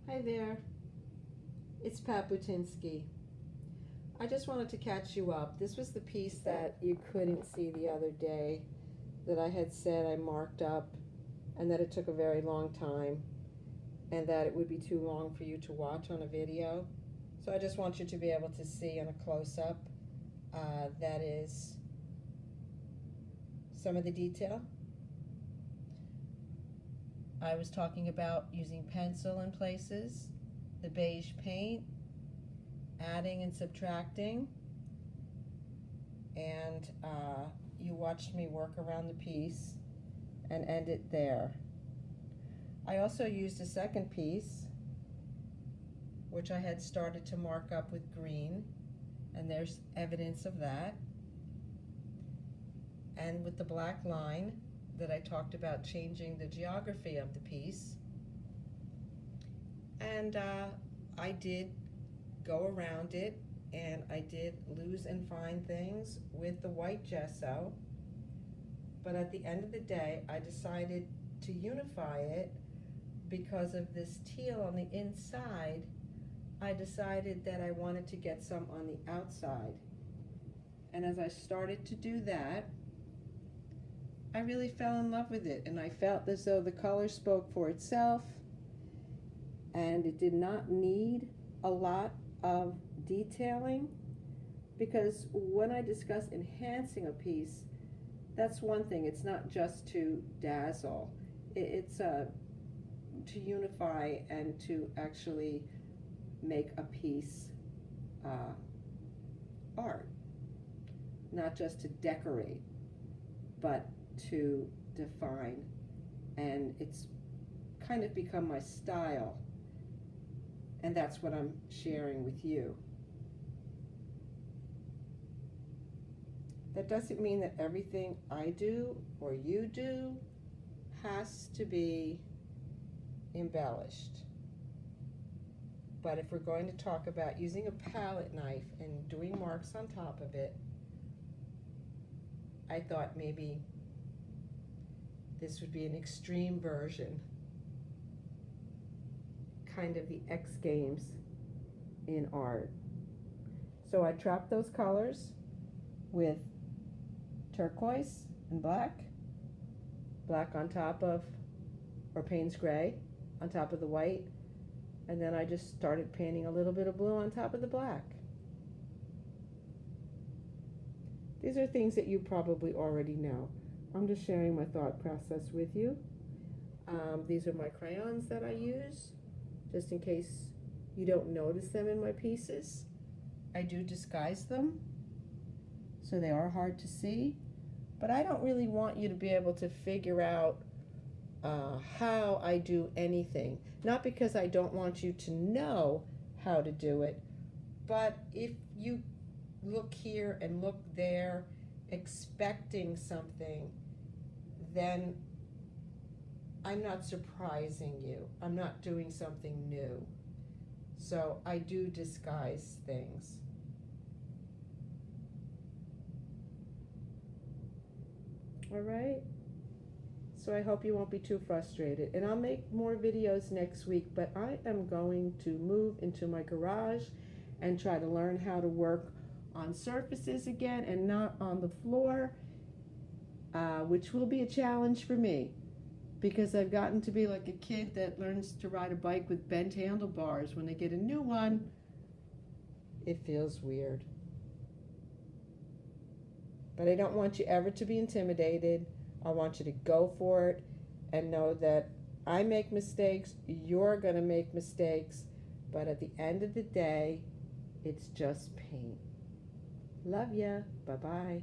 Hi there, it's Pat Butinsky. I just wanted to catch you up. This was the piece that you couldn't see the other day that I had said I marked up and that it took a very long time and that it would be too long for you to watch on a video. So I just want you to be able to see in a close-up that is some of the detail. I was talking about using pencil in places, the beige paint, adding and subtracting, and you watched me work around the piece and end it there. I also used a second piece, which I had started to mark up with green, and there's evidence of that, and with the black line that I talked about changing the geography of the piece. And I did go around it, and I did lose and find things with the white gesso, but at the end of the day I decided to unify it because of this teal on the inside. I decided that I wanted to get some on the outside, and as I started to do that, I really fell in love with it, and I felt as though the color spoke for itself, and it did not need a lot of detailing, because when I discuss enhancing a piece, that's one thing. It's not just to dazzle. It's to unify and to actually make a piece art, not just to decorate, but to define. And it's kind of become my style, and that's what I'm sharing with you. That doesn't mean that everything I do or you do has to be embellished. But if we're going to talk about using a palette knife and doing marks on top of it, I thought maybe this would be an extreme version, kind of the X Games in art. So I trapped those colors with turquoise and black on top of, or Payne's gray on top of the white, and then I just started painting a little bit of blue on top of the black. These are things that you probably already know. I'm just sharing my thought process with you. These are my crayons that I use, just in case you don't notice them in my pieces. I do disguise them, so they are hard to see, but I don't really want you to be able to figure out how I do anything. Not because I don't want you to know how to do it, but if you look here and look there expecting something, then I'm not surprising you. I'm not doing something new. So I do disguise things. All right? So I hope you won't be too frustrated. And I'll make more videos next week, but I am going to move into my garage and try to learn how to work on surfaces again and not on the floor, which will be a challenge for me, because I've gotten to be like a kid that learns to ride a bike with bent handlebars. When they get a new one, it feels weird. But I don't want you ever to be intimidated. I want you to go for it and know that I make mistakes, you're going to make mistakes, but at the end of the day, it's just paint. Love ya. Bye-bye.